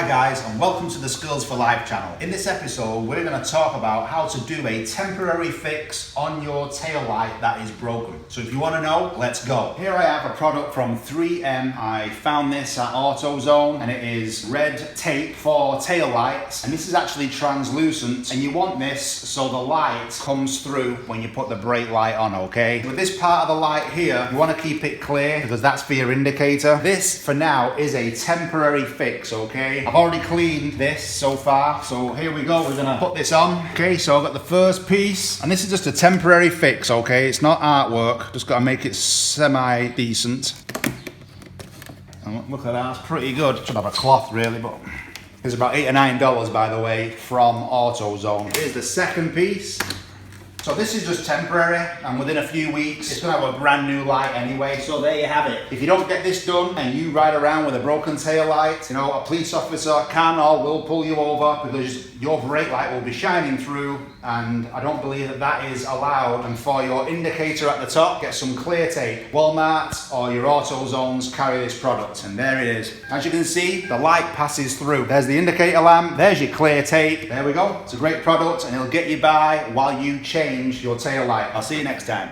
Hi guys, and welcome to the Skills for Life channel. In this episode, we're going to talk about how to do a temporary fix on your tail light that is broken. So if you want to know, let's go. Here I have a product from 3M. I found this at AutoZone, and it is red tape for tail lights. And this is actually translucent, and you want this so the light comes through when you put the brake light on, okay? With this part of the light here, you want to keep it clear because that's for your indicator. This, for now, is a temporary fix, okay? I've already cleaned this so far, so here we go. We're gonna put this on. Okay, so I've got the first piece, and this is just a temporary fix, okay? It's not artwork, just gotta make it semi-decent. And look at that, it's pretty good. Should have a cloth really, but it's about $8 or $9, by the way, from AutoZone. Here's the second piece. So this is just temporary, and within a few weeks, it's gonna have a brand new light anyway, so there you have it. If you don't get this done and you ride around with a broken tail light, you know, a police officer can or will pull you over because your brake light will be shining through, and I don't believe that that is allowed. And for your indicator at the top, get some clear tape. Walmart or your AutoZones carry this product, and there it is. As you can see, the light passes through. There's the indicator lamp, there's your clear tape. There we go. It's a great product, and it'll get you by while you change your tail light. I'll see you next time.